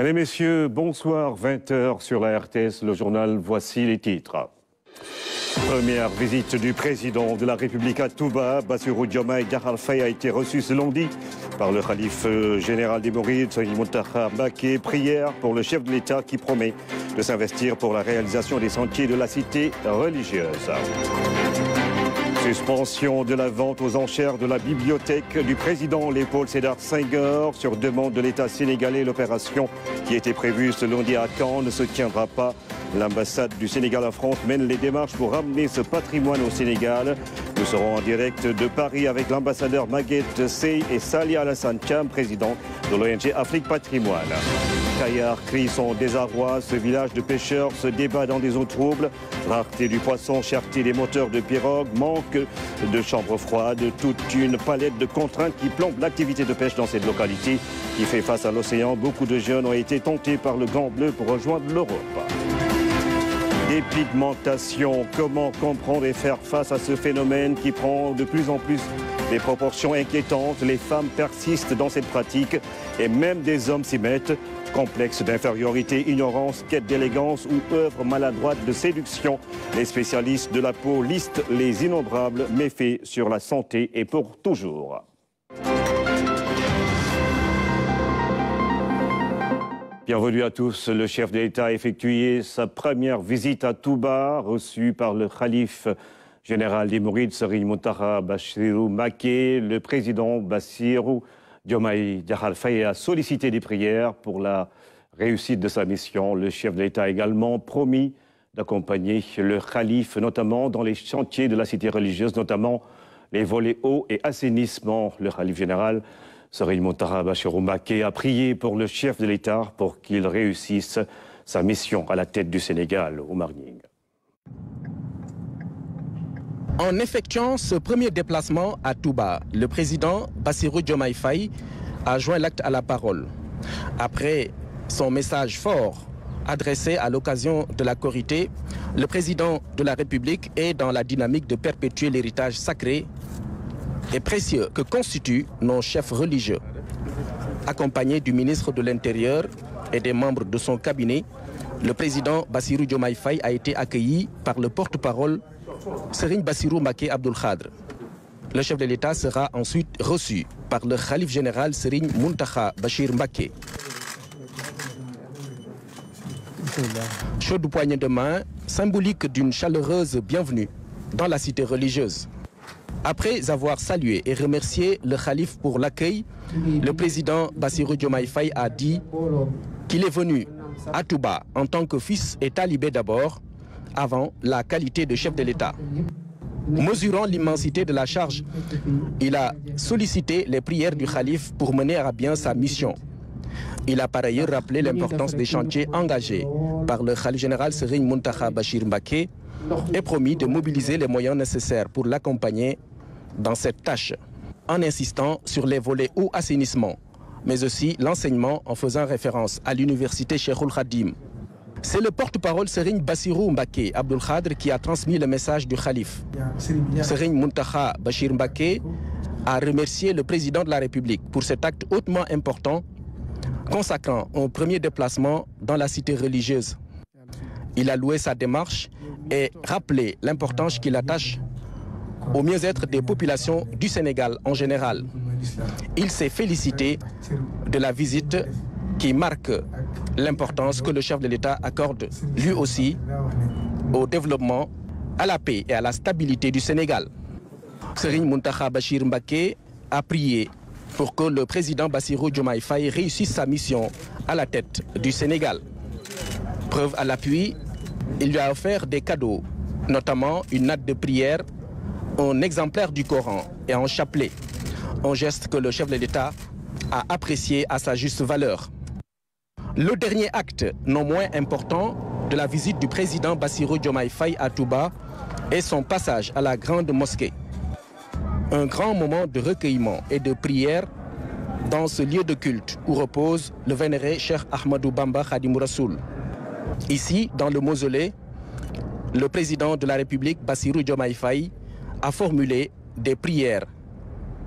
Mesdames et messieurs, bonsoir, 20h sur la RTS, le journal, voici les titres. Première visite du président de la République à Touba, Bassirou Diomaye Diakhar Faye a été reçu ce lundi par le khalife général des Mourides, Serigne Mountakha Mbacké. Prière pour le chef de l'État qui promet de s'investir pour la réalisation des sentiers de la cité religieuse. Suspension de la vente aux enchères de la bibliothèque du président Léopold Sédar Senghor sur demande de l'État sénégalais. L'opération qui était prévue ce lundi à Caen ne se tiendra pas. L'ambassade du Sénégal en France mène les démarches pour ramener ce patrimoine au Sénégal. Nous serons en direct de Paris avec l'ambassadeur Maguette Sey et Sali Alassane Thiam, président de l'ONG Afrique Patrimoine. Kayar crie son désarroi. Ce village de pêcheurs se débat dans des eaux troubles. Rareté du poisson, cherté des moteurs de pirogue, manque de chambres froides. Toute une palette de contraintes qui plombe l'activité de pêche dans cette localité qui fait face à l'océan. Beaucoup de jeunes ont été tentés par le Gant Bleu pour rejoindre l'Europe. Dépigmentation, comment comprendre et faire face à ce phénomène qui prend de plus en plus des proportions inquiétantes. Les femmes persistent dans cette pratique et même des hommes s'y mettent. Complexe d'infériorité, ignorance, quête d'élégance ou œuvre maladroite de séduction. Les spécialistes de la peau listent les innombrables méfaits sur la santé et pour toujours. Bienvenue à tous. Le chef de l'État a effectué sa première visite à Touba, reçu par le khalife général des Mourides, Serigne Mountakha Bassirou Mbacké. Le président Bassirou Diomaye Diakhar Faye a sollicité des prières pour la réussite de sa mission. Le chef de l'État a également promis d'accompagner le khalife, notamment dans les chantiers de la cité religieuse, notamment les volets eau et assainissement. Le khalife général Serigne Mountakha Bassirou Mbacké a prié pour le chef de l'État pour qu'il réussisse sa mission à la tête du Sénégal, au Marning. En effectuant ce premier déplacement à Touba, le président Bassirou Diomaye Faye a joint l'acte à la parole. Après son message fort adressé à l'occasion de la Korité, le président de la République est dans la dynamique de perpétuer l'héritage sacré et précieux que constituent nos chefs religieux. Accompagné du ministre de l'Intérieur et des membres de son cabinet, le président Bassirou Diomaye Faye a été accueilli par le porte-parole Serigne Bassirou Mbacké Abdoul Khadr. Le chef de l'État sera ensuite reçu par le khalife général Serigne Mountakha Bachir Mbacké. Chaud poignée de main, symbolique d'une chaleureuse bienvenue dans la cité religieuse. Après avoir salué et remercié le khalife pour l'accueil, le président Bassirou Diomaye Faye a dit qu'il est venu à Touba en tant que fils et talibé d'abord, avant la qualité de chef de l'État. Mesurant l'immensité de la charge, il a sollicité les prières du khalife pour mener à bien sa mission. Il a par ailleurs rappelé l'importance des chantiers engagés par le khalife général Serigne Mountakha Bachir Mbacké et promis de mobiliser les moyens nécessaires pour l'accompagner dans cette tâche, en insistant sur les volets eau assainissement, mais aussi l'enseignement en faisant référence à l'université Cheikhoul Khadim. C'est le porte-parole Serigne Bassirou Mbacké Abdoul Khadr qui a transmis le message du khalife. Serigne Mountakha Bachir Mbacké a remercié le président de la République pour cet acte hautement important, consacrant un premier déplacement dans la cité religieuse. Il a loué sa démarche et rappelé l'importance qu'il attache au mieux-être des populations du Sénégal en général. Il s'est félicité de la visite qui marque l'importance que le chef de l'État accorde lui aussi au développement, à la paix et à la stabilité du Sénégal. Serigne Mountakha Bachir Mbacké a prié pour que le président Bassirou Diomaye Faye réussisse sa mission à la tête du Sénégal. Preuve à l'appui, il lui a offert des cadeaux, notamment une natte de prière, un exemplaire du Coran et un chapelet, un geste que le chef de l'État a apprécié à sa juste valeur. Le dernier acte, non moins important, de la visite du président Bassirou Diomaye Faye à Touba est son passage à la grande mosquée. Un grand moment de recueillement et de prière dans ce lieu de culte où repose le vénéré Cheikh Ahmadou Bamba Khadimou Rassoul. Ici, dans le mausolée, le président de la République, Bassirou Diomaye Faye, a formulé des prières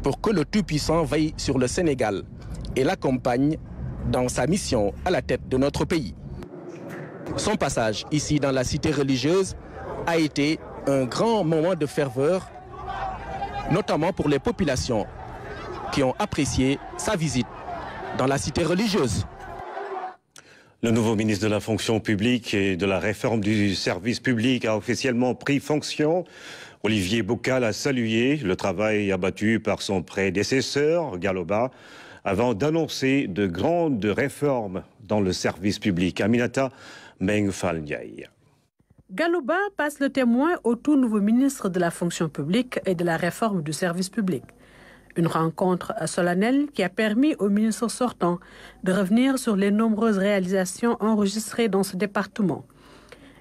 pour que le Tout-Puissant veille sur le Sénégal et l'accompagne dans sa mission à la tête de notre pays. Son passage ici dans la cité religieuse a été un grand moment de ferveur, notamment pour les populations qui ont apprécié sa visite dans la cité religieuse. Le nouveau ministre de la fonction publique et de la réforme du service public a officiellement pris fonction. Olivier Boucal a salué le travail abattu par son prédécesseur, Galoba, avant d'annoncer de grandes réformes dans le service public. Aminata Meng Fall Ndiaye. Galoba passe le témoin au tout nouveau ministre de la fonction publique et de la réforme du service public. Une rencontre solennelle qui a permis au ministre sortant de revenir sur les nombreuses réalisations enregistrées dans ce département.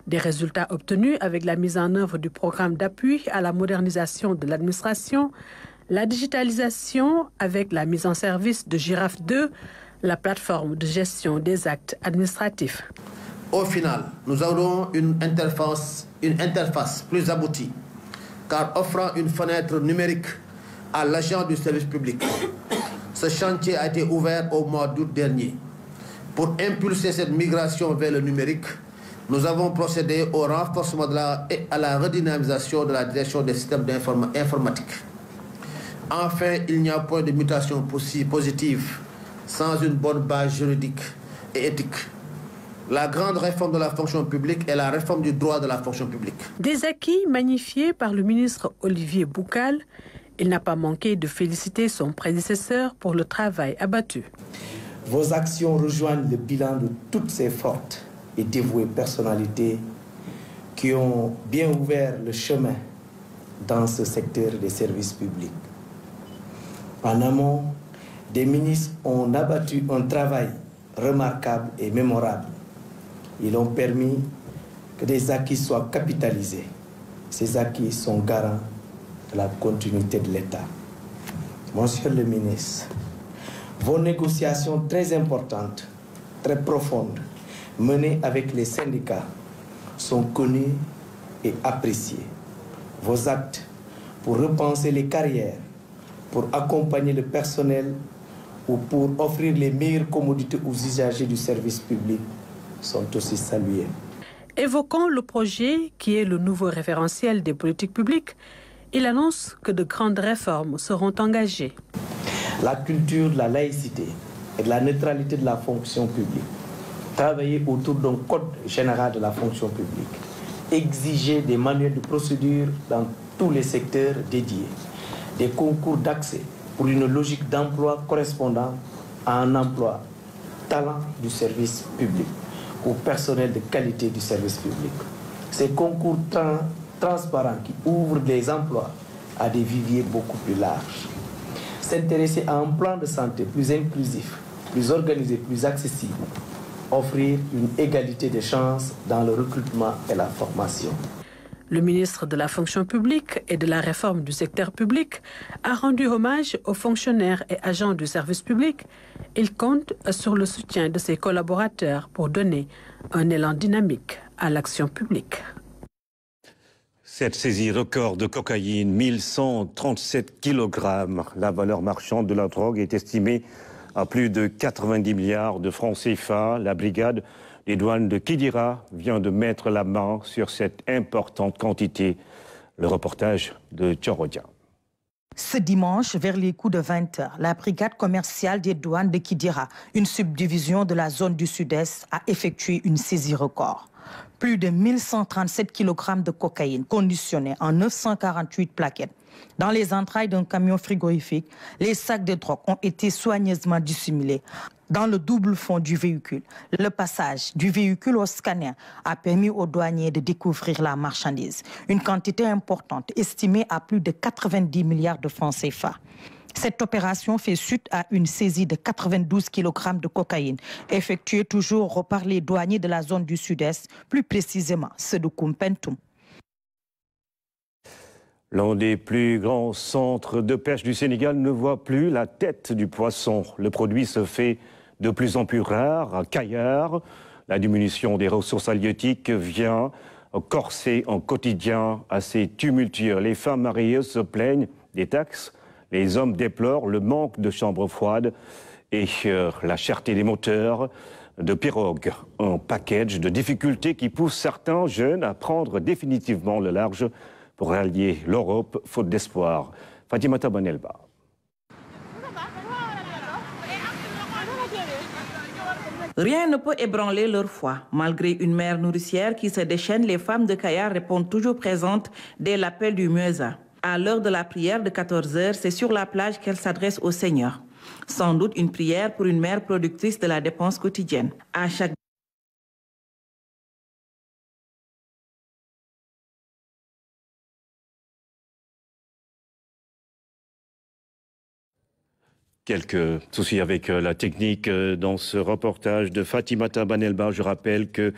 Des résultats obtenus avec la mise en œuvre du programme d'appui à la modernisation de l'administration, la digitalisation avec la mise en service de Girafe 2, la plateforme de gestion des actes administratifs. Au final, nous aurons une interface plus aboutie, car offrant une fenêtre numérique à l'agent du service public. Ce chantier a été ouvert au mois d'août dernier. Pour impulser cette migration vers le numérique, nous avons procédé au renforcement et à la redynamisation de la direction des systèmes informatiques. Enfin, il n'y a point de mutation positive sans une bonne base juridique et éthique. La grande réforme de la fonction publique est la réforme du droit de la fonction publique. Des acquis magnifiés par le ministre Olivier Boucal, il n'a pas manqué de féliciter son prédécesseur pour le travail abattu. Vos actions rejoignent le bilan de toutes ces fortes et dévouées personnalités qui ont bien ouvert le chemin dans ce secteur des services publics. En amont, des ministres ont abattu un travail remarquable et mémorable. Ils ont permis que des acquis soient capitalisés. Ces acquis sont garants de la continuité de l'État. Monsieur le ministre, vos négociations très importantes, très profondes, menées avec les syndicats, sont connues et appréciées. Vos actes pour repenser les carrières, pour accompagner le personnel ou pour offrir les meilleures commodités aux usagers du service public sont aussi salués. Évoquant le projet qui est le nouveau référentiel des politiques publiques, il annonce que de grandes réformes seront engagées. La culture de la laïcité et de la neutralité de la fonction publique, travailler autour d'un code général de la fonction publique, exiger des manuels de procédure dans tous les secteurs dédiés, des concours d'accès pour une logique d'emploi correspondant à un emploi talent du service public ou personnel de qualité du service public. Ces concours transparents qui ouvrent des emplois à des viviers beaucoup plus larges. S'intéresser à un plan de santé plus inclusif, plus organisé, plus accessible. Offrir une égalité des chances dans le recrutement et la formation. Le ministre de la fonction publique et de la réforme du secteur public a rendu hommage aux fonctionnaires et agents du service public. Il compte sur le soutien de ses collaborateurs pour donner un élan dynamique à l'action publique. Cette saisie record de cocaïne, 1137 kg. La valeur marchande de la drogue est estimée à plus de 90 milliards de francs CFA. La brigade des douanes de Kidira vient de mettre la main sur cette importante quantité. Le reportage de Tchorodia. Ce dimanche, vers les coups de 20h, la brigade commerciale des douanes de Kidira, une subdivision de la zone du Sud-Est, a effectué une saisie record. Plus de 1137 kg de cocaïne conditionnée en 948 plaquettes. Dans les entrailles d'un camion frigorifique, les sacs de drogue ont été soigneusement dissimulés dans le double fond du véhicule. Le passage du véhicule au scanner a permis aux douaniers de découvrir la marchandise. Une quantité importante, estimée à plus de 90 milliards de francs CFA. Cette opération fait suite à une saisie de 92 kg de cocaïne, effectuée toujours par les douaniers de la zone du Sud-Est, plus précisément ceux de Koumpentoum. L'un des plus grands centres de pêche du Sénégal ne voit plus la tête du poisson. Le produit se fait de plus en plus rare à Kayar. La diminution des ressources halieutiques vient corser un quotidien assez tumultueux. Les femmes mariées se plaignent des taxes. Les hommes déplorent le manque de chambres froides et la cherté des moteurs de pirogue. Un package de difficultés qui pousse certains jeunes à prendre définitivement le large pour rallier l'Europe, faute d'espoir. Fatimata Banelba. Rien ne peut ébranler leur foi. Malgré une mer nourricière qui se déchaîne, les femmes de Kayar répondent toujours présentes dès l'appel du Mueza. À l'heure de la prière de 14 h, c'est sur la plage qu'elles s'adressent au Seigneur. Sans doute une prière pour une mère productrice de la dépense quotidienne. À chaque Quelques soucis avec la technique dans ce reportage de Fatimata Banelba. Je rappelle que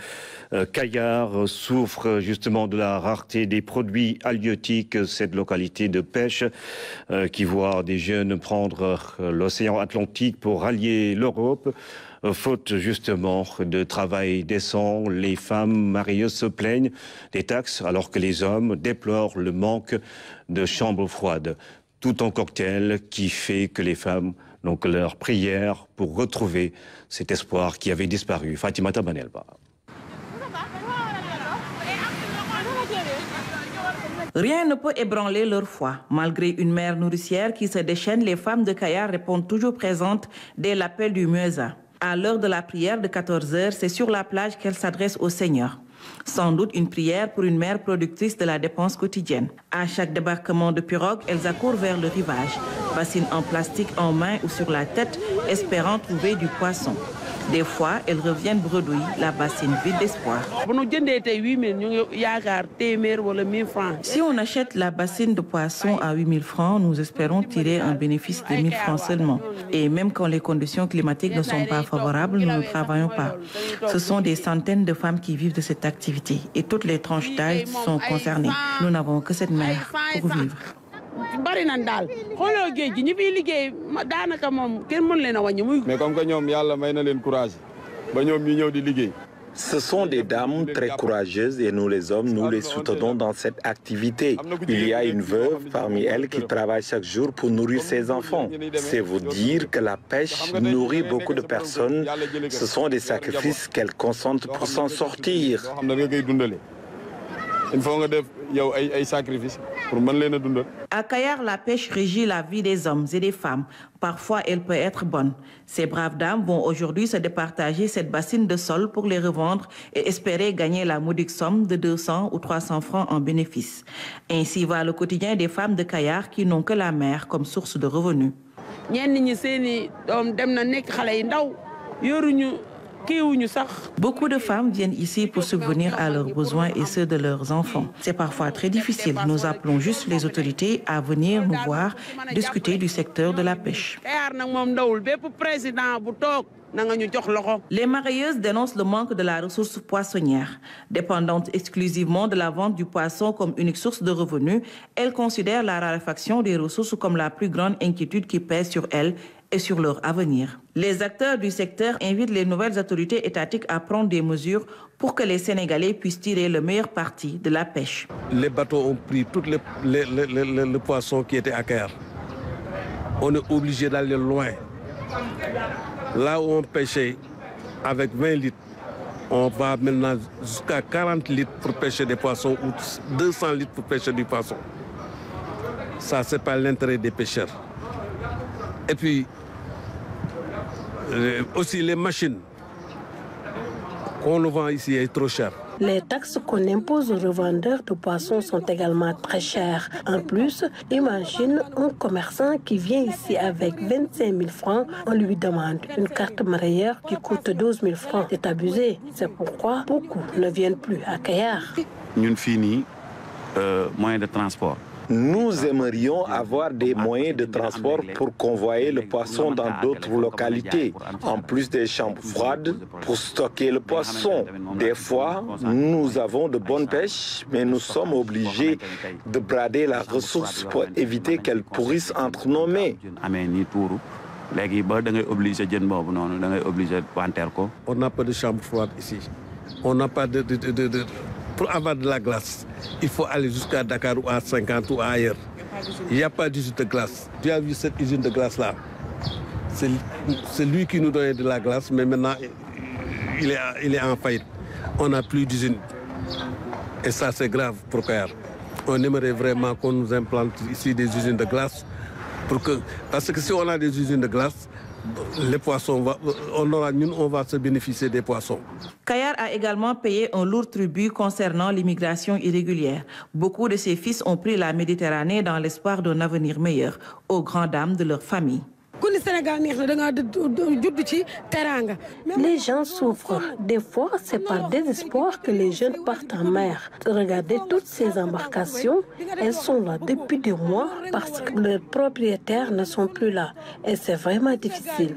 Kayar souffre justement de la rareté des produits halieutiques, cette localité de pêche qui voit des jeunes prendre l'océan Atlantique pour rallier l'Europe. Faute justement de travail décent, les femmes mariées se plaignent des taxes alors que les hommes déplorent le manque de chambres froides. Tout un cocktail qui fait que les femmes n'ont que leur prière pour retrouver cet espoir qui avait disparu. Fatimata Banelba. Rien ne peut ébranler leur foi. Malgré une mer nourricière qui se déchaîne, les femmes de Kayar répondent toujours présentes dès l'appel du Mueza. À l'heure de la prière de 14 h, c'est sur la plage qu'elles s'adressent au Seigneur. Sans doute une prière pour une mère productrice de la dépense quotidienne. À chaque débarquement de pirogue, elles accourent vers le rivage, bassines en plastique en main ou sur la tête, espérant trouver du poisson. Des fois, elles reviennent bredouilles, la bassine vide d'espoir. Si on achète la bassine de poisson à 8 000 francs, nous espérons tirer un bénéfice de 1 000 francs seulement. Et même quand les conditions climatiques ne sont pas favorables, nous ne travaillons pas. Ce sont des centaines de femmes qui vivent de cette activité et toutes les tranches d'âge sont concernées. Nous n'avons que cette mer pour vivre. Mais comme courage. Ce sont des dames très courageuses et nous les hommes, nous les soutenons dans cette activité. Il y a une veuve parmi elles qui travaille chaque jour pour nourrir ses enfants. C'est vous dire que la pêche nourrit beaucoup de personnes. Ce sont des sacrifices qu'elles consentent pour s'en sortir. À Kayar, la pêche régit la vie des hommes et des femmes. Parfois, elle peut être bonne. Ces braves dames vont aujourd'hui se départager cette bassine de sol pour les revendre et espérer gagner la modique somme de 200 ou 300 francs en bénéfice. Ainsi va le quotidien des femmes de Kayar qui n'ont que la mer comme source de revenus. Beaucoup de femmes viennent ici pour subvenir à leurs besoins et ceux de leurs enfants. C'est parfois très difficile. Nous appelons juste les autorités à venir nous voir discuter du secteur de la pêche. Les marailleuses dénoncent le manque de la ressource poissonnière. Dépendantes exclusivement de la vente du poisson comme unique source de revenus, elles considèrent la raréfaction des ressources comme la plus grande inquiétude qui pèse sur elles et sur leur avenir. Les acteurs du secteur invitent les nouvelles autorités étatiques à prendre des mesures pour que les Sénégalais puissent tirer le meilleur parti de la pêche. Les bateaux ont pris tout le poisson qui était à Kayar. On est obligé d'aller loin. Là où on pêchait avec 20 litres, on va maintenant jusqu'à 40 litres pour pêcher des poissons ou 200 litres pour pêcher du poisson. Ça, c'est pas l'intérêt des pêcheurs. Et puis, aussi les machines qu'on vend ici est trop cher. Les taxes qu'on impose aux revendeurs de poissons sont également très chères. En plus, imagine un commerçant qui vient ici avec 25 000 francs, on lui demande une carte mareyeur qui coûte 12 000 francs. C'est abusé. C'est pourquoi beaucoup ne viennent plus à Kayar. Nous finissons moyen de transport. Nous aimerions avoir des moyens de transport pour convoyer le poisson dans d'autres localités, en plus des chambres froides pour stocker le poisson. Des fois, nous avons de bonnes pêches, mais nous sommes obligés de brader la ressource pour éviter qu'elle pourrisse entre nos mains. On n'a pas de chambre froide ici. On n'a pas de... Pour avoir de la glace, il faut aller jusqu'à Dakar ou à 50 ou ailleurs. Il n'y a pas d'usine de glace. Tu as vu cette usine de glace-là? c'est lui qui nous donnait de la glace, mais maintenant, il est en faillite. On n'a plus d'usine. Et ça, c'est grave pour Kayar. On aimerait vraiment qu'on nous implante ici des usines de glace. Parce que si on a des usines de glace, les poissons, on va se bénéficier des poissons. Kayar a également payé un lourd tribut concernant l'immigration irrégulière. Beaucoup de ses fils ont pris la Méditerranée dans l'espoir d'un avenir meilleur, aux grandes dames de leur famille. Les gens souffrent. Des fois, c'est par désespoir que les jeunes partent en mer. Regardez toutes ces embarcations. Elles sont là depuis des mois parce que leurs propriétaires ne sont plus là. Et c'est vraiment difficile.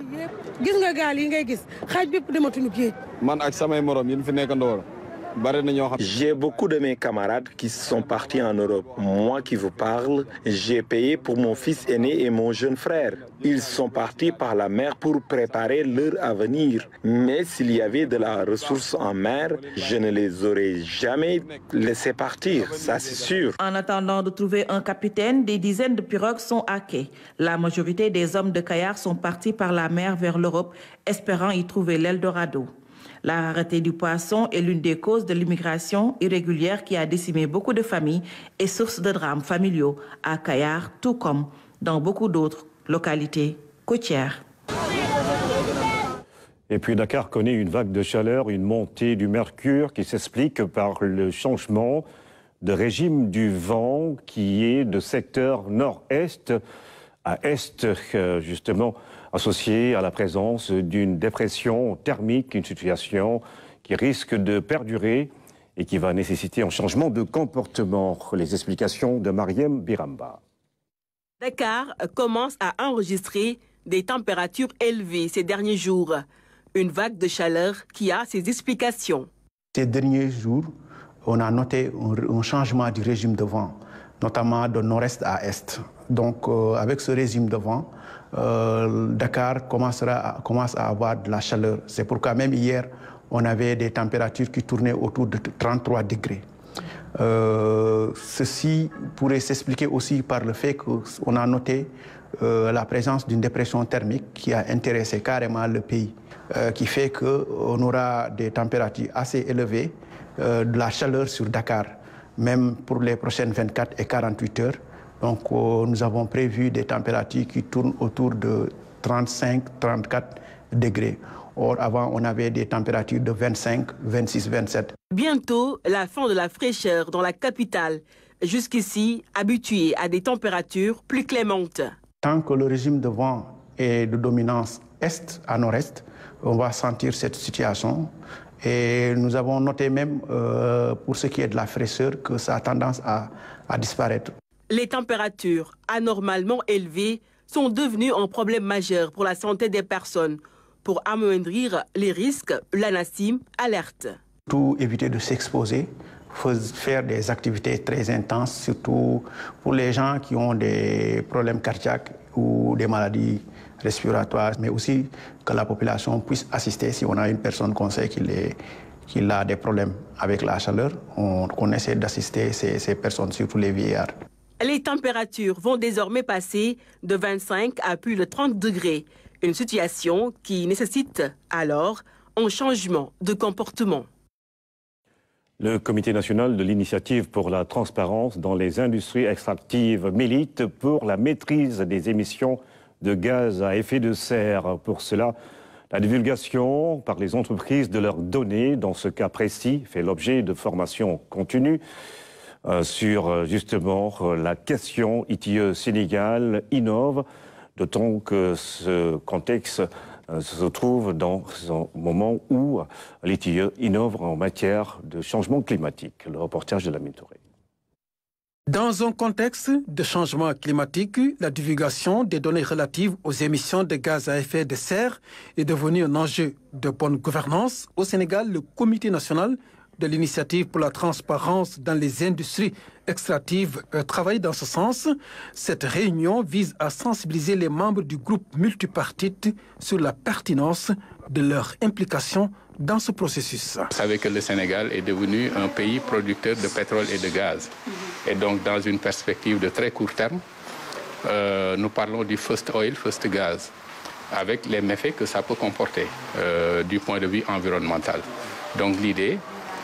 J'ai beaucoup de mes camarades qui sont partis en Europe. Moi qui vous parle, j'ai payé pour mon fils aîné et mon jeune frère. Ils sont partis par la mer pour préparer leur avenir. Mais s'il y avait de la ressource en mer, je ne les aurais jamais laissés partir, ça c'est sûr. En attendant de trouver un capitaine, des dizaines de pirogues sont à quai. La majorité des hommes de Kayar sont partis par la mer vers l'Europe, espérant y trouver l'Eldorado. La rareté du poisson est l'une des causes de l'immigration irrégulière qui a décimé beaucoup de familles et source de drames familiaux à Kayar, tout comme dans beaucoup d'autres localités côtières. Et puis Dakar connaît une vague de chaleur, une montée du mercure qui s'explique par le changement de régime du vent qui est de secteur nord-est à est, justement, associé à la présence d'une dépression thermique, une situation qui risque de perdurer et qui va nécessiter un changement de comportement. Les explications de Mariam Biramba. Dakar commence à enregistrer des températures élevées ces derniers jours. Une vague de chaleur qui a ses explications. Ces derniers jours, on a noté un changement du régime de vent, notamment de nord-est à est. Donc, avec ce régime de vent, Dakar commence à avoir de la chaleur. C'est pourquoi même hier, on avait des températures qui tournaient autour de 33 degrés. Ceci pourrait s'expliquer aussi par le fait qu'on a noté la présence d'une dépression thermique qui a intéressé carrément le pays, qui fait qu'on aura des températures assez élevées, de la chaleur sur Dakar, même pour les prochaines 24 et 48 heures. Donc nous avons prévu des températures qui tournent autour de 35-34 degrés. Or, avant, on avait des températures de 25, 26, 27. Bientôt, la fin de la fraîcheur dans la capitale. Jusqu'ici, habitué à des températures plus clémentes. Tant que le régime de vent est de dominance est à nord-est, on va sentir cette situation. Et nous avons noté même, pour ce qui est de la fraîcheur, que ça a tendance à disparaître. Les températures anormalement élevées sont devenues un problème majeur pour la santé des personnes. Pour amoindrir les risques, l'ANACIM alerte. Tout éviter de s'exposer, faire des activités très intenses, surtout pour les gens qui ont des problèmes cardiaques ou des maladies respiratoires, mais aussi que la population puisse assister si on a une personne qu'on sait qu'il a des problèmes avec la chaleur, on essaie d'assister ces personnes, surtout les vieillards. Les températures vont désormais passer de 25 à plus de 30 degrés. Une situation qui nécessite alors un changement de comportement. Le Comité national de l'initiative pour la transparence dans les industries extractives milite pour la maîtrise des émissions de gaz à effet de serre. Pour cela, la divulgation par les entreprises de leurs données, dans ce cas précis, fait l'objet de formations continues sur justement la question ITIE Sénégal innove, d'autant que ce contexte se trouve dans un moment où l'ITIE innove en matière de changement climatique. Le reportage de Lamine Touré. Dans un contexte de changement climatique, la divulgation des données relatives aux émissions de gaz à effet de serre est devenue un enjeu de bonne gouvernance. Au Sénégal, le Comité national de l'initiative pour la transparence dans les industries extractives travaille dans ce sens. Cette réunion vise à sensibiliser les membres du groupe multipartite sur la pertinence de leur implication dans ce processus. Vous savez que le Sénégal est devenu un pays producteur de pétrole et de gaz. Et donc, dans une perspective de très court terme, nous parlons du first oil, first gas. avec les méfaits que ça peut comporter du point de vue environnemental. Donc l'idée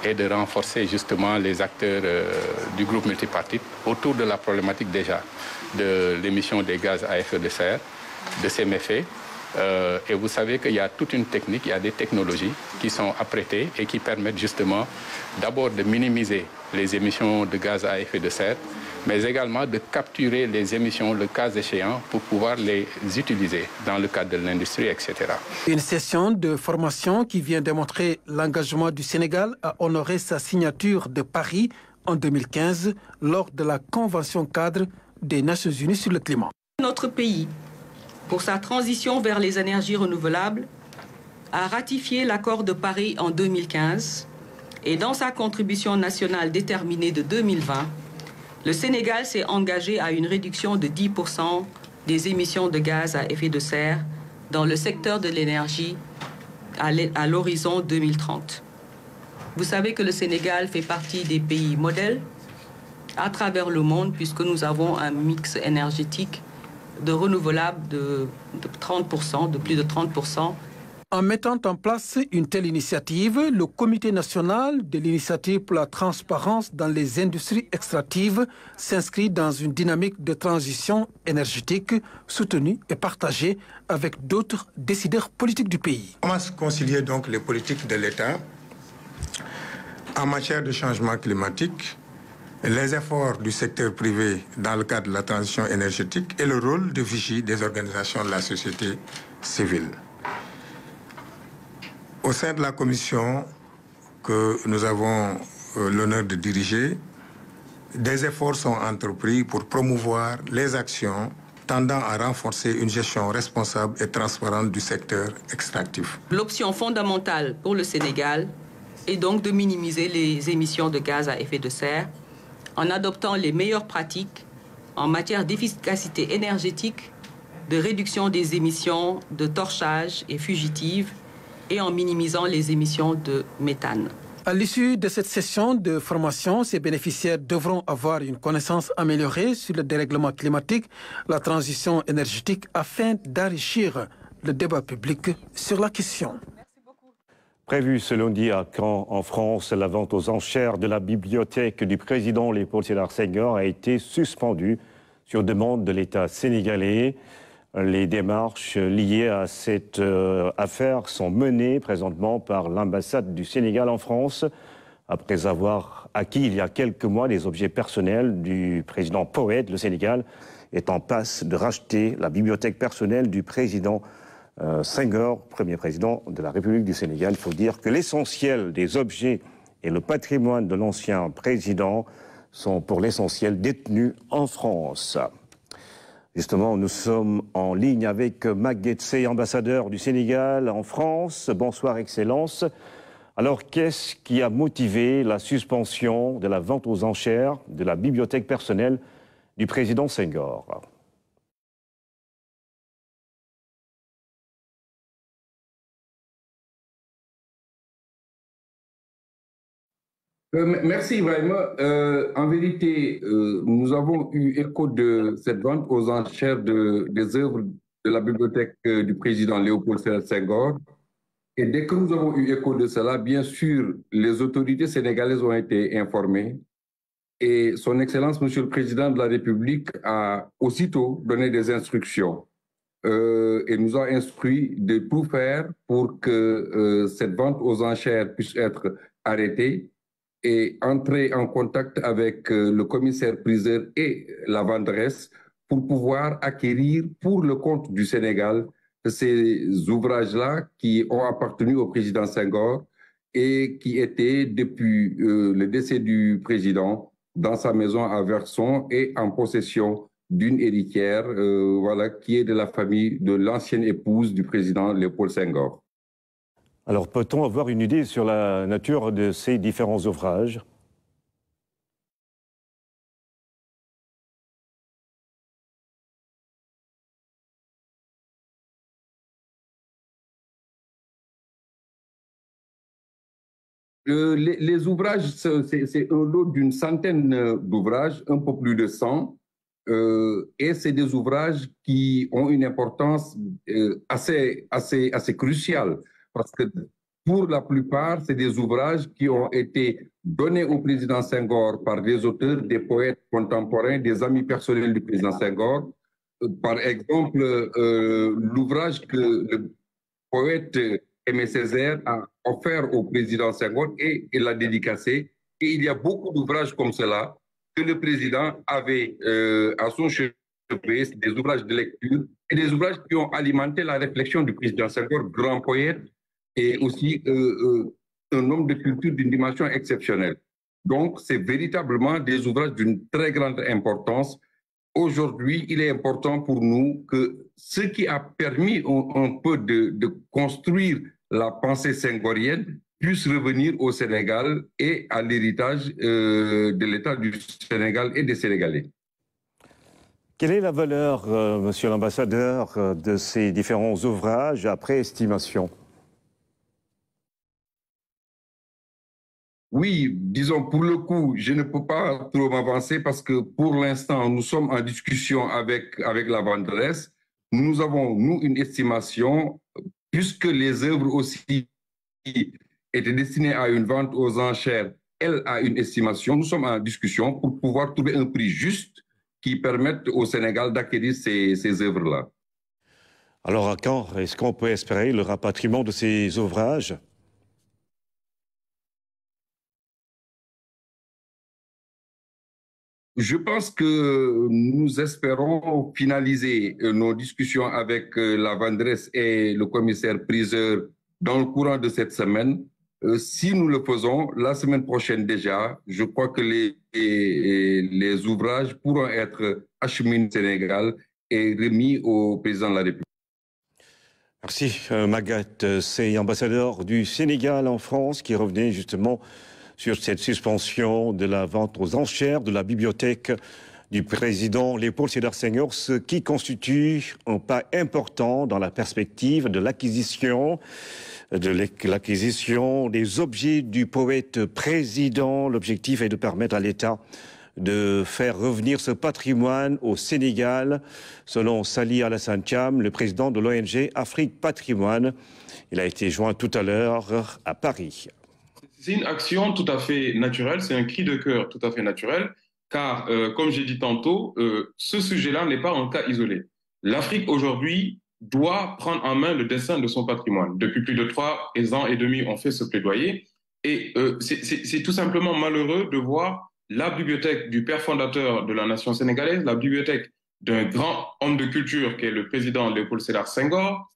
est de renforcer justement les acteurs du groupe multipartite autour de la problématique déjà de l'émission des gaz à effet de serre, de ces méfaits. Et vous savez qu'il y a toute une technique, il y a des technologies qui sont apprêtées et qui permettent justement d'abord de minimiser les émissions de gaz à effet de serre, mais également de capturer les émissions, le cas échéant, pour pouvoir les utiliser dans le cadre de l'industrie, etc. Une session de formation qui vient démontrer l'engagement du Sénégal à honorer sa signature de Paris en 2015 lors de la Convention cadre des Nations Unies sur le climat. Notre pays, pour sa transition vers les énergies renouvelables, a ratifié l'accord de Paris en 2015 et dans sa contribution nationale déterminée de 2020, le Sénégal s'est engagé à une réduction de 10% des émissions de gaz à effet de serre dans le secteur de l'énergie à l'horizon 2030. Vous savez que le Sénégal fait partie des pays modèles à travers le monde puisque nous avons un mix énergétique de renouvelables de 30%, de plus de 30%. En mettant en place une telle initiative, le Comité national de l'initiative pour la transparence dans les industries extractives s'inscrit dans une dynamique de transition énergétique soutenue et partagée avec d'autres décideurs politiques du pays. Comment concilier donc les politiques de l'État en matière de changement climatique, les efforts du secteur privé dans le cadre de la transition énergétique et le rôle de vigie des organisations de la société civile? Au sein de la commission que nous avons l'honneur de diriger, des efforts sont entrepris pour promouvoir les actions tendant à renforcer une gestion responsable et transparente du secteur extractif. L'option fondamentale pour le Sénégal est donc de minimiser les émissions de gaz à effet de serre en adoptant les meilleures pratiques en matière d'efficacité énergétique, de réduction des émissions de torchage et fugitives, et en minimisant les émissions de méthane. À l'issue de cette session de formation, ces bénéficiaires devront avoir une connaissance améliorée sur le dérèglement climatique, la transition énergétique, afin d'enrichir le débat public sur la question. Prévu ce lundi à Caen, en France, la vente aux enchères de la bibliothèque du président Léopold Sédar Senghor a été suspendue sur demande de l'État sénégalais. Les démarches liées à cette affaire sont menées présentement par l'ambassade du Sénégal en France, après avoir acquis il y a quelques mois les objets personnels du président Powed. Le Sénégal est en passe de racheter la bibliothèque personnelle du président Senghor, premier président de la République du Sénégal. Il faut dire que l'essentiel des objets et le patrimoine de l'ancien président sont pour l'essentiel détenus en France. Justement, nous sommes en ligne avec Maguette, ambassadeur du Sénégal en France. Bonsoir, Excellence. Alors, qu'est-ce qui a motivé la suspension de la vente aux enchères de la bibliothèque personnelle du président Senghor ? Merci vraiment. En vérité, nous avons eu écho de cette vente aux enchères des œuvres de la bibliothèque du président Léopold Sédar Senghor. Et dès que nous avons eu écho de cela, bien sûr, les autorités sénégalaises ont été informées. Et son Excellence, Monsieur le Président de la République, a aussitôt donné des instructions et nous a instruit de tout faire pour que cette vente aux enchères puisse être arrêtée et entrer en contact avec le commissaire-priseur et la venderesse pour pouvoir acquérir pour le compte du Sénégal ces ouvrages-là qui ont appartenu au président Senghor et qui étaient depuis le décès du président dans sa maison à Verson et en possession d'une héritière voilà, qui est de la famille de l'ancienne épouse du président Léopold Senghor. Alors, peut-on avoir une idée sur la nature de ces différents ouvrages ? Les ouvrages, c'est un lot d'une centaine d'ouvrages, un peu plus de 100, et c'est des ouvrages qui ont une importance assez cruciale, parce que pour la plupart, c'est des ouvrages qui ont été donnés au président Senghor par des auteurs, des poètes contemporains, des amis personnels du président Senghor. Par exemple, l'ouvrage que le poète Aimé Césaire a offert au président Senghor et l'a dédicacé. Et il y a beaucoup d'ouvrages comme cela que le président avait à son chevet, des ouvrages de lecture et des ouvrages qui ont alimenté la réflexion du président Senghor, grand poète et aussi un homme de culture d'une dimension exceptionnelle. Donc, c'est véritablement des ouvrages d'une très grande importance. Aujourd'hui, il est important pour nous que ce qui a permis un peu de construire la pensée senghorienne puisse revenir au Sénégal et à l'héritage de l'État du Sénégal et des Sénégalais. Quelle est la valeur, monsieur l'ambassadeur, de ces différents ouvrages après estimation? Oui, disons, pour le coup, je ne peux pas trop m'avancer parce que pour l'instant, nous sommes en discussion avec la vendresse. Nous avons, nous, une estimation, puisque les œuvres aussi étaient destinées à une vente aux enchères, elle a une estimation. Nous sommes en discussion pour pouvoir trouver un prix juste qui permette au Sénégal d'acquérir ces œuvres-là. Alors, à quand est-ce qu'on peut espérer le rapatriement de ces ouvrages? Je pense que nous espérons finaliser nos discussions avec la vendresse et le commissaire-priseur dans le courant de cette semaine. Si nous le faisons, la semaine prochaine déjà, je crois que les ouvrages pourront être acheminés au Sénégal et remis au président de la République. Merci Magatte Seye, ambassadeur du Sénégal en France, qui revenait justement sur cette suspension de la vente aux enchères de la bibliothèque du président Léopold Sédar Senghor, ce qui constitue un pas important dans la perspective de l'acquisition des objets du poète président. L'objectif est de permettre à l'État de faire revenir ce patrimoine au Sénégal, selon Sali Alassane Thiam, le président de l'ONG Afrique Patrimoine. Il a été joint tout à l'heure à Paris. C'est une action tout à fait naturelle, c'est un cri de cœur tout à fait naturel, car, comme j'ai dit tantôt, ce sujet-là n'est pas un cas isolé. L'Afrique, aujourd'hui, doit prendre en main le destin de son patrimoine. Depuis plus de 3 ans et demi, on fait ce plaidoyer. Et c'est tout simplement malheureux de voir la bibliothèque du père fondateur de la nation sénégalaise, la bibliothèque d'un grand homme de culture qui est le président Léopold Sédar Senghor,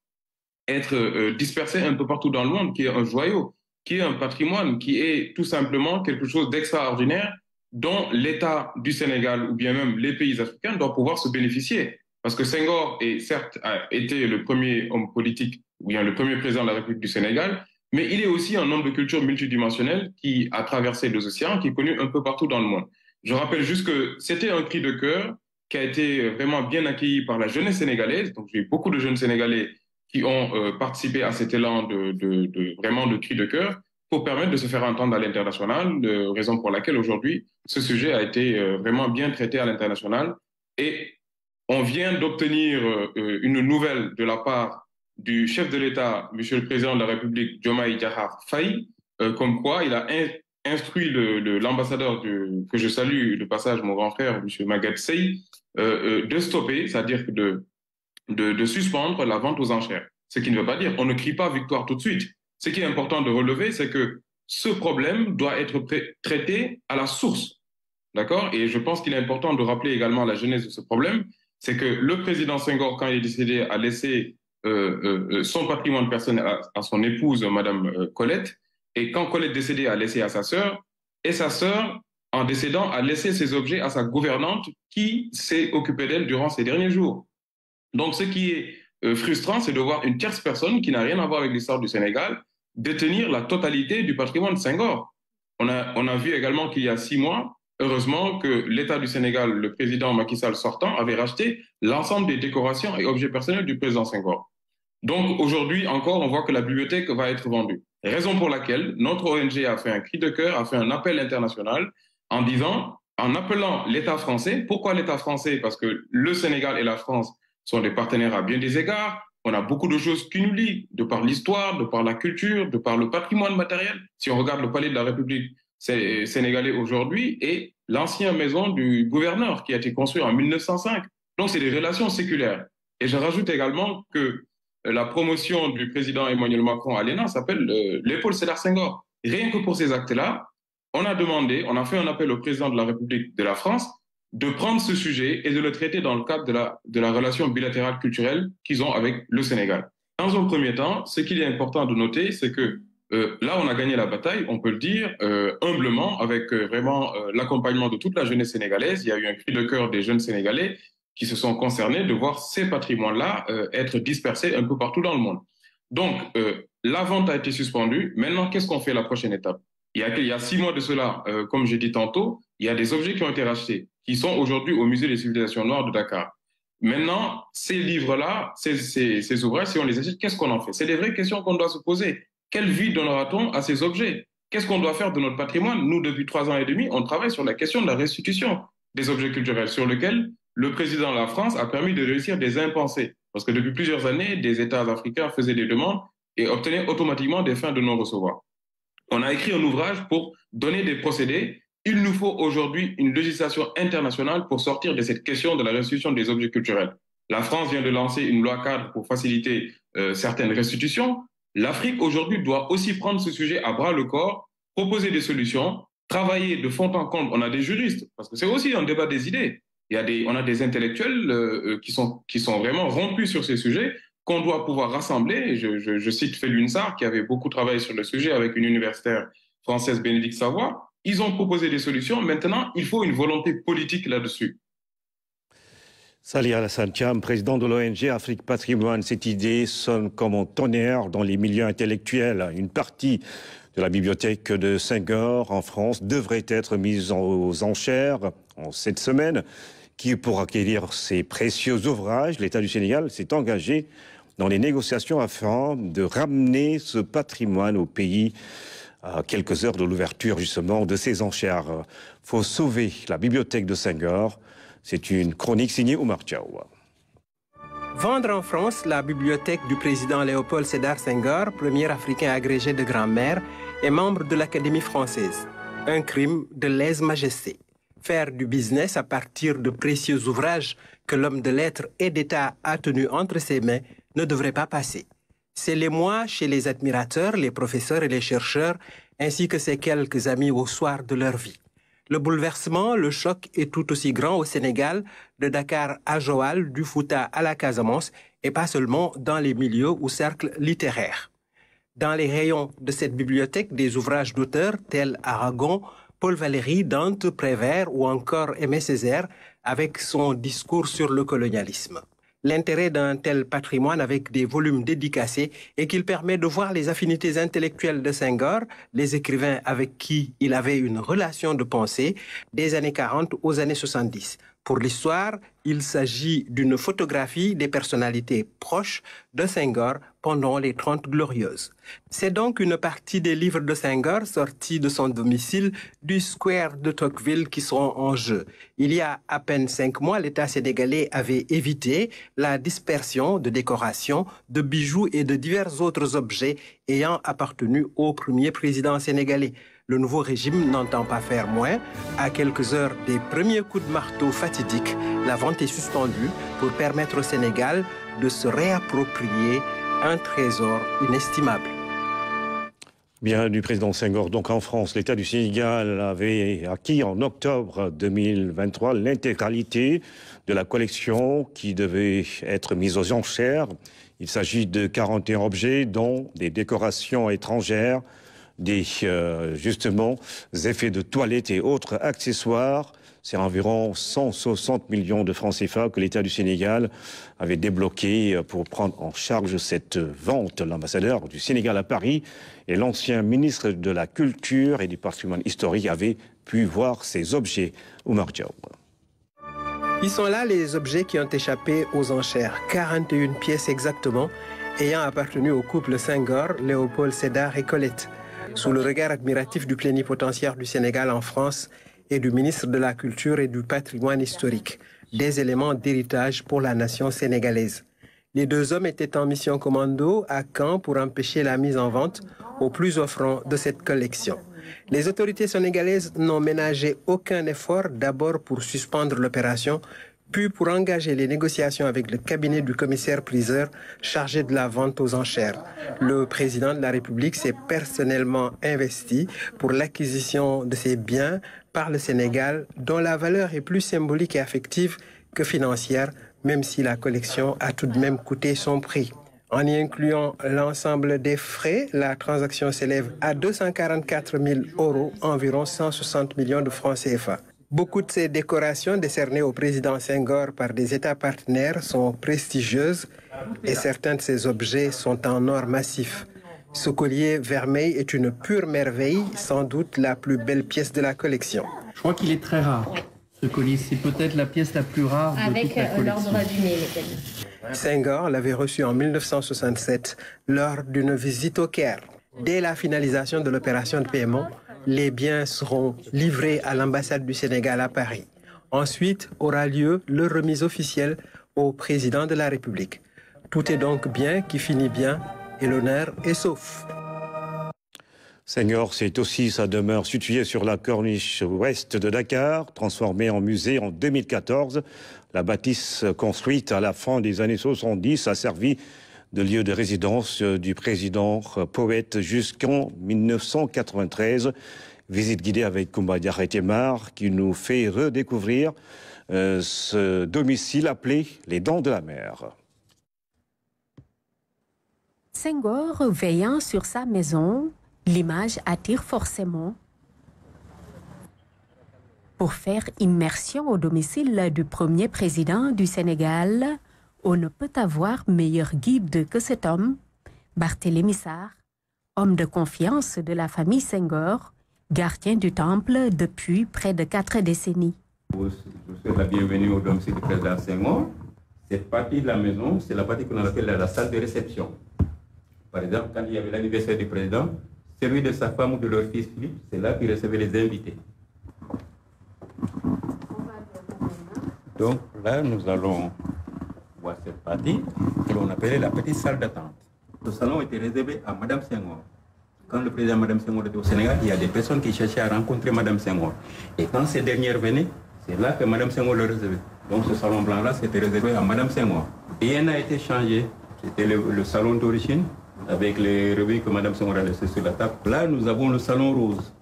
être dispersée un peu partout dans le monde, qui est un joyau, qui est un patrimoine, qui est tout simplement quelque chose d'extraordinaire dont l'État du Sénégal ou bien même les pays africains doivent pouvoir se bénéficier. Parce que Senghor certes a été le premier homme politique ou bien le premier président de la République du Sénégal, mais il est aussi un homme de culture multidimensionnel qui a traversé les océans, qui est connu un peu partout dans le monde. Je rappelle juste que c'était un cri de cœur qui a été vraiment bien accueilli par la jeunesse sénégalaise. Donc j'ai eu beaucoup de jeunes Sénégalais qui ont participé à cet élan vraiment de cri de cœur pour permettre de se faire entendre à l'international, raison pour laquelle aujourd'hui ce sujet a été vraiment bien traité à l'international. Et on vient d'obtenir une nouvelle de la part du chef de l'État, Monsieur le Président de la République, Diomaye Diakhar Faye, comme quoi il a instruit l'ambassadeur que je salue de passage, mon grand frère, Monsieur Magatte Seye, de stopper, c'est-à-dire de suspendre la vente aux enchères. Ce qui ne veut pas dire on ne crie pas victoire tout de suite. Ce qui est important de relever, c'est que ce problème doit être traité à la source. D'accord? Et je pense qu'il est important de rappeler également la genèse de ce problème. C'est que le président Senghor, quand il est décédé, a laissé son patrimoine personnel à son épouse, Madame Colette. Et quand Colette décédée, a laissé à sa sœur. Et sa sœur, en décédant, a laissé ses objets à sa gouvernante qui s'est occupée d'elle durant ces derniers jours. Donc, ce qui est frustrant, c'est de voir une tierce personne qui n'a rien à voir avec l'histoire du Sénégal détenir la totalité du patrimoine de Senghor. On a vu également qu'il y a 6 mois, heureusement que l'État du Sénégal, le président Macky Sall sortant, avait racheté l'ensemble des décorations et objets personnels du président Senghor. Donc aujourd'hui encore, on voit que la bibliothèque va être vendue. Raison pour laquelle notre ONG a fait un cri de cœur, a fait un appel international en disant en appelant l'État français. Pourquoi l'État français? Parce que le Sénégal et la France sont des partenaires à bien des égards. On a beaucoup de choses qui nous lient, de par l'histoire, de par la culture, de par le patrimoine matériel. Si on regarde le palais de la République sénégalais aujourd'hui et l'ancienne maison du gouverneur qui a été construite en 1905. Donc, c'est des relations séculaires. Et je rajoute également que la promotion du président Emmanuel Macron à l'ENA s'appelle Léopold Sédar Senghor. Rien que pour ces actes-là, on a fait un appel au président de la République de la France de prendre ce sujet et de le traiter dans le cadre de la relation bilatérale culturelle qu'ils ont avec le Sénégal. Dans un premier temps, ce qu'il est important de noter, c'est que là, on a gagné la bataille, on peut le dire, humblement, avec vraiment l'accompagnement de toute la jeunesse sénégalaise. Il y a eu un cri de cœur des jeunes Sénégalais qui se sont concernés de voir ces patrimoines-là être dispersés un peu partout dans le monde. Donc, la vente a été suspendue. Maintenant, qu'est-ce qu'on fait la prochaine étape? Il y a 6 mois de cela, comme j'ai dit tantôt, il y a des objets qui ont été rachetés, qui sont aujourd'hui au Musée des civilisations noires de Dakar. Maintenant, ces livres-là, ces ouvrages, si on les achète, qu'est-ce qu'on en fait? C'est des vraies questions qu'on doit se poser. Quelle vie donnera-t-on à ces objets? Qu'est-ce qu'on doit faire de notre patrimoine? Nous, depuis 3 ans et demi, on travaille sur la question de la restitution des objets culturels, sur lequel le président de la France a permis de réussir des impensés. Parce que depuis plusieurs années, des États africains faisaient des demandes et obtenaient automatiquement des fins de non-recevoir. On a écrit un ouvrage pour donner des procédés. Il nous faut aujourd'hui une législation internationale pour sortir de cette question de la restitution des objets culturels. La France vient de lancer une loi cadre pour faciliter certaines restitutions. L'Afrique aujourd'hui doit aussi prendre ce sujet à bras le corps, proposer des solutions, travailler de fond en comble. On a des juristes, parce que c'est aussi un débat des idées. On a des intellectuels qui sont vraiment rompus sur ces sujets, qu'on doit pouvoir rassembler. Je cite Felwine Sarr, qui avait beaucoup travaillé sur le sujet avec une universitaire française, Bénédicte Savoie. Ils ont proposé des solutions. Maintenant, il faut une volonté politique là-dessus. Salih Alassane Thiam, président de l'ONG Afrique Patrimoine, cette idée sonne comme un tonnerre dans les milieux intellectuels. Une partie de la bibliothèque de Senghor en France devrait être mise aux enchères en cette semaine. Qui, pour acquérir ces précieux ouvrages, l'État du Sénégal s'est engagé dans les négociations afin de ramener ce patrimoine au pays à quelques heures de l'ouverture justement de ces enchères. Faut sauver la bibliothèque de Senghor. C'est une chronique signée Oumar Diaw. Vendre en France la bibliothèque du président Léopold Sédar Senghor, premier Africain agrégé de grammaire et membre de l'Académie française. Un crime de lèse-majesté. Faire du business à partir de précieux ouvrages que l'homme de lettres et d'État a tenus entre ses mains ne devrait pas passer. C'est l'émoi chez les admirateurs, les professeurs et les chercheurs, ainsi que ces quelques amis au soir de leur vie. Le bouleversement, le choc est tout aussi grand au Sénégal, de Dakar à Joal, du Fouta à la Casamance, et pas seulement dans les milieux ou cercles littéraires. Dans les rayons de cette bibliothèque, des ouvrages d'auteurs tels Aragon, Paul Valéry, Dante, Prévert ou encore Aimé Césaire avec son discours sur le colonialisme. L'intérêt d'un tel patrimoine avec des volumes dédicacés est qu'il permet de voir les affinités intellectuelles de Senghor, les écrivains avec qui il avait une relation de pensée, des années 40 aux années 70. Pour l'histoire, il s'agit d'une photographie des personnalités proches de Senghor pendant les 30 Glorieuses. C'est donc une partie des livres de Senghor sortis de son domicile du Square de Tocqueville qui seront en jeu. Il y a à peine 5 mois, l'État sénégalais avait évité la dispersion de décorations, de bijoux et de divers autres objets ayant appartenu au premier président sénégalais. Le nouveau régime n'entend pas faire moins. À quelques heures des premiers coups de marteau fatidiques, la vente est suspendue pour permettre au Sénégal de se réapproprier un trésor inestimable. Bien du président Senghor, donc en France, l'État du Sénégal avait acquis en octobre 2023 l'intégralité de la collection qui devait être mise aux enchères. Il s'agit de 41 objets, dont des décorations étrangères, des justement effets de toilette et autres accessoires. C'est environ 160 millions de francs CFA que l'État du Sénégal avait débloqué pour prendre en charge cette vente. L'ambassadeur du Sénégal à Paris et l'ancien ministre de la Culture et du Patrimoine historique avaient pu voir ces objets. Oumar Diaw. Ils sont là les objets qui ont échappé aux enchères. 41 pièces exactement, ayant appartenu au couple Senghor, Léopold Sédar et Colette. Sous le regard admiratif du plénipotentiaire du Sénégal en France et du ministre de la Culture et du Patrimoine historique, des éléments d'héritage pour la nation sénégalaise. Les deux hommes étaient en mission commando à Caen pour empêcher la mise en vente au plus offrant de cette collection. Les autorités sénégalaises n'ont ménagé aucun effort, d'abord pour suspendre l'opération, puis pour engager les négociations avec le cabinet du commissaire-priseur chargé de la vente aux enchères. Le président de la République s'est personnellement investi pour l'acquisition de ces biens par le Sénégal, dont la valeur est plus symbolique et affective que financière, même si la collection a tout de même coûté son prix. En y incluant l'ensemble des frais, la transaction s'élève à 244 000 €, environ 160 millions de francs CFA. Beaucoup de ces décorations décernées au président Senghor par des États partenaires sont prestigieuses et certains de ces objets sont en or massif. Ce collier vermeil est une pure merveille, sans doute la plus belle pièce de la collection. Je crois qu'il est très rare. Ce collier, c'est peut-être la pièce la plus rare de toute la collection. L'ordre du mérite. Senghor l'avait reçu en 1967 lors d'une visite au Caire. Dès la finalisation de l'opération de paiement, les biens seront livrés à l'ambassade du Sénégal à Paris. Ensuite aura lieu leur remise officielle au président de la République. Tout est donc bien qui finit bien et l'honneur est sauf. Senghor, c'est aussi sa demeure située sur la corniche ouest de Dakar, transformée en musée en 2014. La bâtisse construite à la fin des années 70 a servi de lieu de résidence du président poète jusqu'en 1993. Visite guidée avec Koumba Diarra-Temar qui nous fait redécouvrir ce domicile appelé les Dents de la Mer. Senghor veillant sur sa maison, l'image attire forcément. Pour faire immersion au domicile du premier président du Sénégal, on ne peut avoir meilleur guide que cet homme, Barthélémy Sarr, homme de confiance de la famille Senghor, gardien du temple depuis près de 4 décennies. Je vous souhaite la bienvenue au domicile du président Senghor. Cette partie de la maison, c'est la partie qu'on appelle la salle de réception. Par exemple, quand il y avait l'anniversaire du président, celui de sa femme ou de leur fils Philippe, c'est là qu'il recevait les invités. Donc là, nous allons voir cette partie que l'on appelait la petite salle d'attente. Ce salon était réservé à Madame Senghor. Quand le président Madame Senghor était au Sénégal, il y a des personnes qui cherchaient à rencontrer Madame Senghor. Et quand ces dernières venaient, c'est là que Madame Senghor le recevait. Donc ce salon blanc-là, c'était réservé à Madame Senghor. Rien n'a été changé. C'était le salon d'origine, avec les revues que Madame Senghor a laissées sur la table. Là, nous avons le salon rose.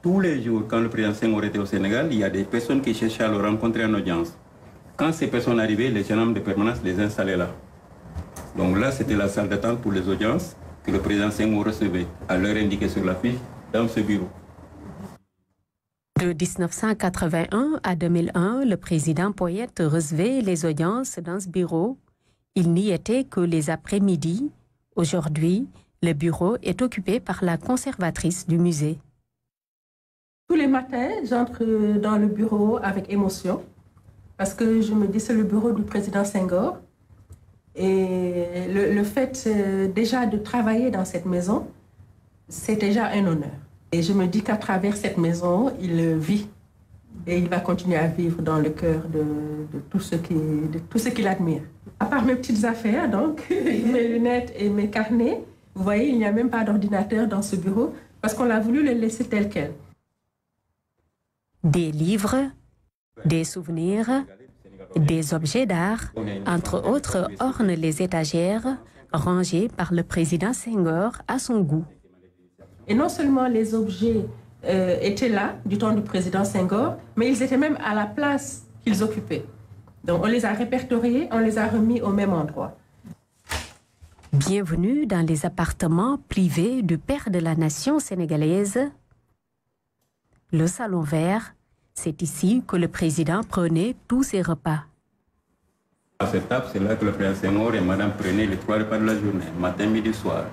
Tous les jours, quand le président Senghor était au Sénégal, il y a des personnes qui cherchaient à le rencontrer en audience. Quand ces personnes arrivaient, les gendarmes de permanence les installaient là. Donc là, c'était la salle d'attente pour les audiences que le président Senghor recevait, à l'heure indiquée sur la fiche, dans ce bureau. De 1981 à 2001, le président poète recevait les audiences dans ce bureau. Il n'y était que les après-midi. Aujourd'hui, le bureau est occupé par la conservatrice du musée. Tous les matins, j'entre dans le bureau avec émotion parce que je me dis c'est le bureau du président Senghor. Et le fait déjà de travailler dans cette maison, c'est déjà un honneur. Et je me dis qu'à travers cette maison, il vit. Et il va continuer à vivre dans le cœur de tous ceux qui l'admirent. À part mes petites affaires, donc, mes lunettes et mes carnets, vous voyez, il n'y a même pas d'ordinateur dans ce bureau parce qu'on a voulu le laisser tel quel. Des livres, des souvenirs, des objets d'art, entre autres, ornent les étagères rangées par le président Senghor à son goût. Et non seulement les objets étaient là du temps du président Senghor, mais ils étaient même à la place qu'ils occupaient. Donc on les a répertoriés, on les a remis au même endroit. Bienvenue dans les appartements privés du père de la nation sénégalaise. Le salon vert, c'est ici que le président prenait tous ses repas. À cette table, c'est là que le président Senghor et madame prenaient les 3 repas de la journée, matin, midi, soir.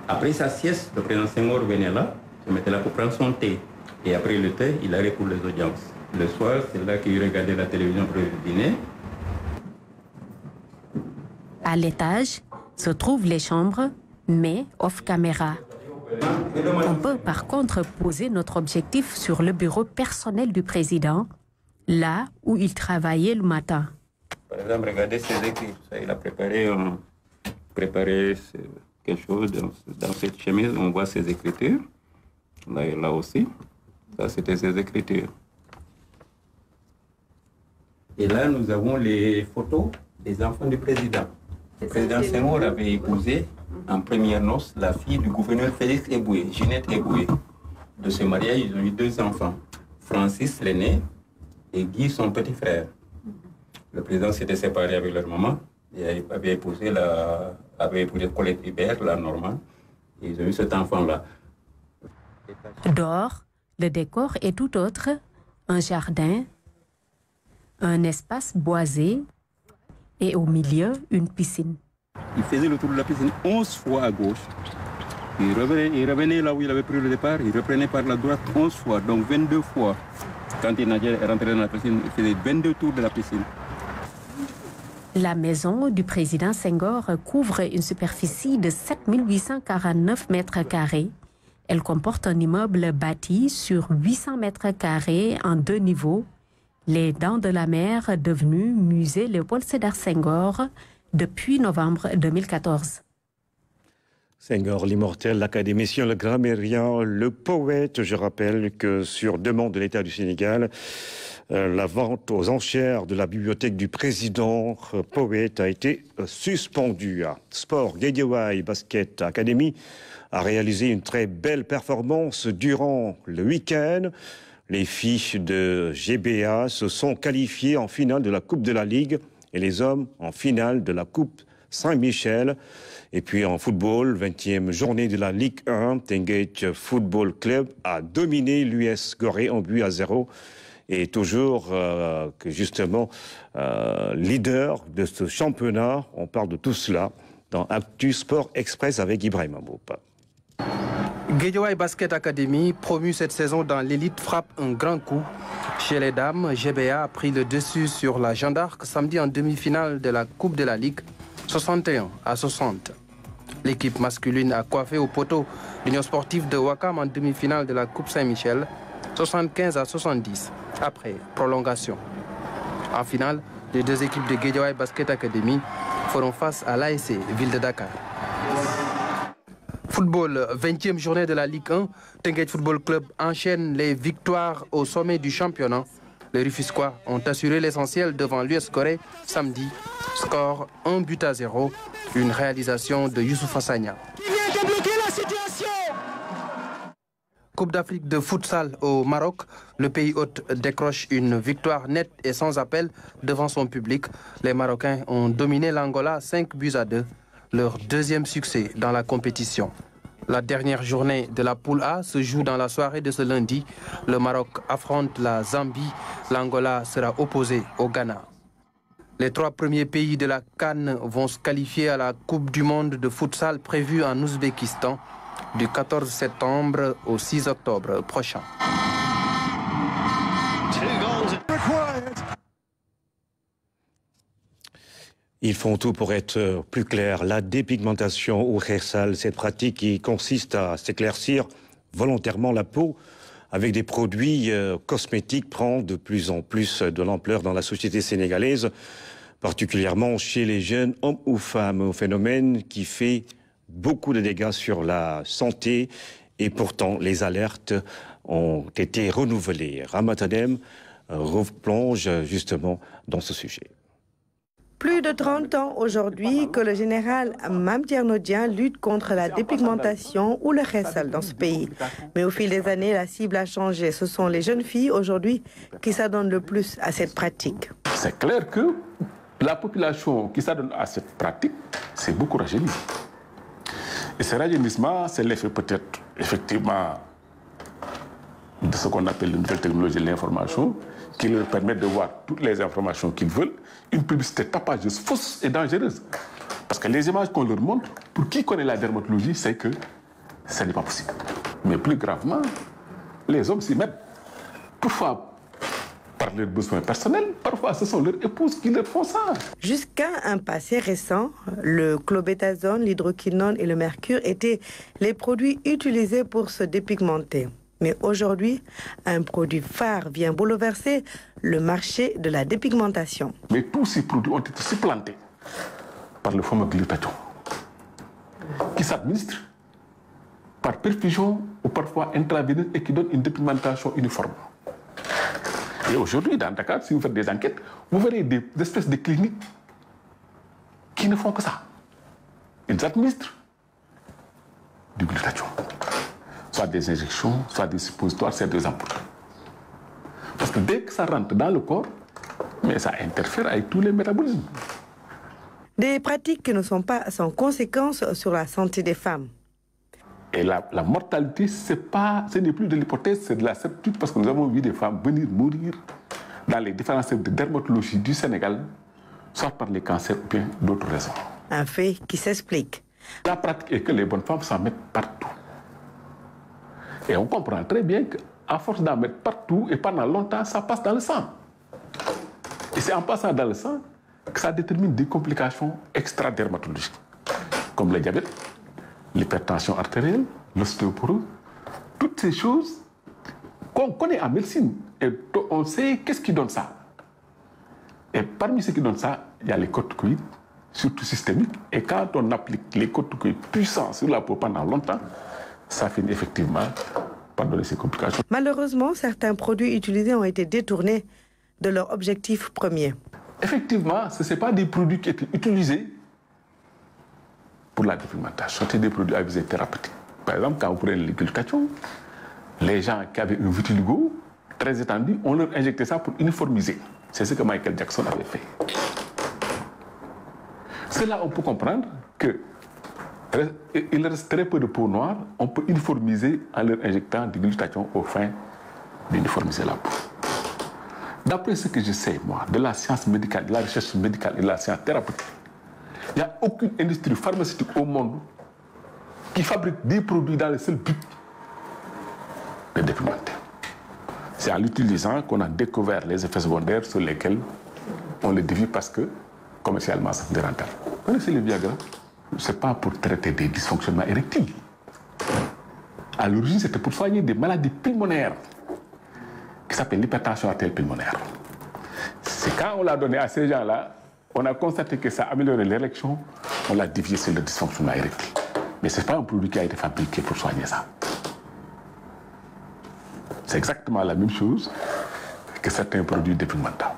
Après sa sieste, le président Senghor venait là, se mettait là pour prendre son thé. Et après le thé, il allait pour les audiences. Le soir, c'est là qu'il regardait la télévision pour le dîner. À l'étage se trouvent les chambres, mais off-caméra. On peut par contre poser notre objectif sur le bureau personnel du président, là où il travaillait le matin. Par exemple, regardez ses écrits. Il a préparé quelque chose dans cette chemise. On voit ses écritures. Là aussi. Ça, c'était ses écritures. Et là, nous avons les photos des enfants du président. Le président Senghor avait épousé en première noce la fille du gouverneur Félix Eboué, Ginette Eboué. De ce mariage, ils ont eu 2 enfants. Francis, l'aîné, et Guy, son petit frère. Le président s'était séparé avec leur maman et avait épousé Colette Hubert, la Normande. Et ils ont eu cet enfant-là. Dehors, le décor est tout autre. Un jardin, un espace boisé et au milieu, une piscine. Il faisait le tour de la piscine 11 fois à gauche. Il revenait là où il avait pris le départ. Il reprenait par la droite 11 fois, donc 22 fois. Quand il est rentré dans la piscine, il faisait 22 tours de la piscine. La maison du président Senghor couvre une superficie de 7 849 mètres carrés. Elle comporte un immeuble bâti sur 800 mètres carrés en 2 niveaux. Les Dents de la Mer, devenu musée Léopold Sédar Senghor depuis novembre 2014. Senghor, l'immortel, l'académicien, le grammairien, le poète. Je rappelle que sur demande de l'État du Sénégal, la vente aux enchères de la bibliothèque du président poète a été suspendue. Sport, Guédiawaye Basket Academy a réalisé une très belle performance durant le week-end. Les filles de GBA se sont qualifiées en finale de la Coupe de la Ligue et les hommes en finale de la Coupe Saint-Michel. Et puis en football, 20e journée de la Ligue 1, Tengate Football Club a dominé l'US Gorée en but à 0 et toujours justement leader de ce championnat. On parle de tout cela dans Actu Sport Express avec Ibrahim Mboup. Guédiawaye Basket Academy, promu cette saison dans l'élite, frappe un grand coup. Chez les dames, GBA a pris le dessus sur la Jeanne d'Arc samedi en demi-finale de la Coupe de la Ligue, 61-60. L'équipe masculine a coiffé au poteau l'Union sportive de Ouakam en demi-finale de la Coupe Saint-Michel, 75-70, après prolongation. En finale, les 2 équipes de Guédiawaye Basket Academy feront face à l'ASC Ville de Dakar. Football, 20e journée de la Ligue 1, Tengate Football Club enchaîne les victoires au sommet du championnat. Les Rufisquois ont assuré l'essentiel devant l'US Gorée samedi. Score 1-0, une réalisation de Youssouf Assagna. Qui vient débloquer la situation? Coupe d'Afrique de futsal au Maroc, le pays hôte décroche une victoire nette et sans appel devant son public. Les Marocains ont dominé l'Angola 5-2, leur 2e succès dans la compétition. La dernière journée de la poule A se joue dans la soirée de ce lundi. Le Maroc affronte la Zambie. L'Angola sera opposé au Ghana. Les 3 premiers pays de la CAN vont se qualifier à la Coupe du monde de futsal prévue en Ouzbékistan du 14 septembre au 6 octobre prochain. Ils font tout pour être plus clairs. La dépigmentation ou khairsal, cette pratique qui consiste à s'éclaircir volontairement la peau avec des produits cosmétiques, prend de plus en plus de l'ampleur dans la société sénégalaise, particulièrement chez les jeunes hommes ou femmes, un phénomène qui fait beaucoup de dégâts sur la santé et pourtant les alertes ont été renouvelées. Ramatanem replonge justement dans ce sujet. Plus de 30 ans aujourd'hui que le général Mame Thierno Dieng lutte contre la dépigmentation ou le khairsal dans ce pays. Mais au fil des années, la cible a changé. Ce sont les jeunes filles aujourd'hui qui s'adonnent le plus à cette pratique. C'est clair que la population qui s'adonne à cette pratique, c'est beaucoup rajeuni. Et ce rajeunissement, c'est l'effet peut-être effectivement de ce qu'on appelle une nouvelle technologie de l'information, qui leur permet de voir toutes les informations qu'ils veulent, une publicité tapageuse, fausse et dangereuse. Parce que les images qu'on leur montre, pour qui connaît la dermatologie, c'est que ce n'est pas possible. Mais plus gravement, les hommes s'y mettent. Parfois, par leurs besoins personnels. Parfois, ce sont leurs épouses qui leur font ça. Jusqu'à un passé récent, le clobétasone, l'hydroquinone et le mercure étaient les produits utilisés pour se dépigmenter. Mais aujourd'hui, un produit phare vient bouleverser le marché de la dépigmentation. Mais tous ces produits ont été supplantés par le fameux glutathione, qui s'administre par perfusion ou parfois intraveineuse et qui donne une dépigmentation uniforme. Et aujourd'hui, dans Dakar, si vous faites des enquêtes, vous verrez des espèces de cliniques qui ne font que ça. Ils administrent du glutathione. Soit des injections, soit des suppositoires, soit des ampoules. Parce que dès que ça rentre dans le corps, mais ça interfère avec tous les métabolismes. Des pratiques qui ne sont pas sans conséquences sur la santé des femmes. Et la mortalité, ce n'est plus de l'hypothèse, c'est de la certitude, parce que nous avons vu des femmes venir mourir dans les différents centres de dermatologie du Sénégal, soit par les cancers ou bien d'autres raisons. Un fait qui s'explique. La pratique est que les bonnes femmes s'en mettent partout. Et on comprend très bien qu'à force d'en mettre partout et pendant longtemps, ça passe dans le sang. Et c'est en passant dans le sang que ça détermine des complications extra-dermatologiques, comme le diabète, l'hypertension artérielle, l'ostéoporose, toutes ces choses qu'on connaît en médecine. Et on sait qu'est-ce qui donne ça. Et parmi ceux qui donnent ça, il y a les corticoïdes, surtout systémiques. Et quand on applique les corticoïdes puissants sur la peau pendant longtemps, ça finit effectivement par donner ces complications. Malheureusement, certains produits utilisés ont été détournés de leur objectif premier. Effectivement, ce ne sont pas des produits qui étaient utilisés pour la dépigmentation, c'était des produits à visée thérapeutique. Par exemple, quand vous prenez le glutathione, les gens qui avaient un vitiligo très étendu, on leur injectait ça pour uniformiser. C'est ce que Michael Jackson avait fait. C'est là on peut comprendre qu'il reste très peu de peau noire, on peut uniformiser en leur injectant du glutathione aux fins d'uniformiser la peau. D'après ce que je sais, moi, de la science médicale, de la recherche médicale et de la science thérapeutique, il n'y a aucune industrie pharmaceutique au monde qui fabrique des produits dans le seul but de dépigmenter. C'est en l'utilisant qu'on a découvert les effets secondaires sur lesquels on les dévie parce que commercialement c'est rentable. Vous connaissez le Viagra? Ce n'est pas pour traiter des dysfonctionnements érectiles. À l'origine, c'était pour soigner des maladies pulmonaires qui s'appellent l'hypertension artérielle pulmonaire. C'est quand on l'a donné à ces gens-là, on a constaté que ça améliorait l'érection, on l'a dévié sur le dysfonctionnement érectile. Mais ce n'est pas un produit qui a été fabriqué pour soigner ça. C'est exactement la même chose que certains produits dépigmentants.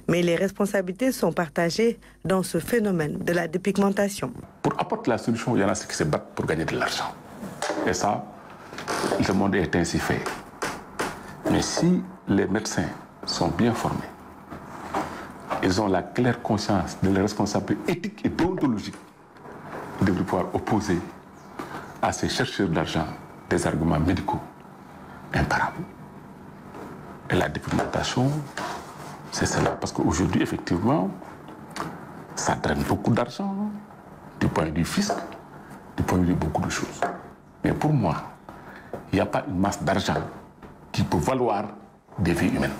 Mais les responsabilités sont partagées dans ce phénomène de la dépigmentation. Pour apporter la solution, il y en a ceux qui se battent pour gagner de l'argent. Et ça, le monde est ainsi fait. Mais si les médecins sont bien formés, ils ont la claire conscience de leurs responsabilités éthiques et déontologiques, ils devraient pouvoir opposer à ces chercheurs d'argent des arguments médicaux imparables. Et la dépigmentation, c'est cela. Parce qu'aujourd'hui, effectivement, ça draine beaucoup d'argent, du point de vue fisc, du point de vue de beaucoup de choses. Mais pour moi, il n'y a pas une masse d'argent qui peut valoir des vies humaines.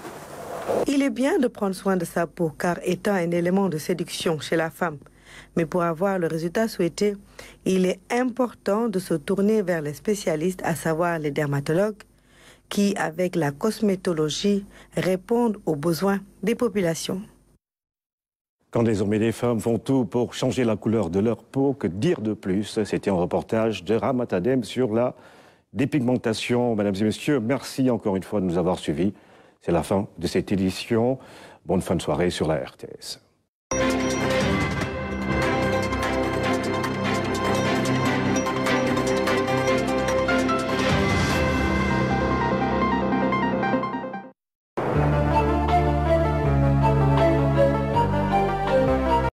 Il est bien de prendre soin de sa peau, car étant un élément de séduction chez la femme. Mais pour avoir le résultat souhaité, il est important de se tourner vers les spécialistes, à savoir les dermatologues, qui, avec la cosmétologie, répondent aux besoins des populations. Quand désormais les femmes font tout pour changer la couleur de leur peau, que dire de plus? C'était un reportage de Ramat Adem sur la dépigmentation. Mesdames et messieurs, merci encore une fois de nous avoir suivis. C'est la fin de cette édition. Bonne fin de soirée sur la RTS.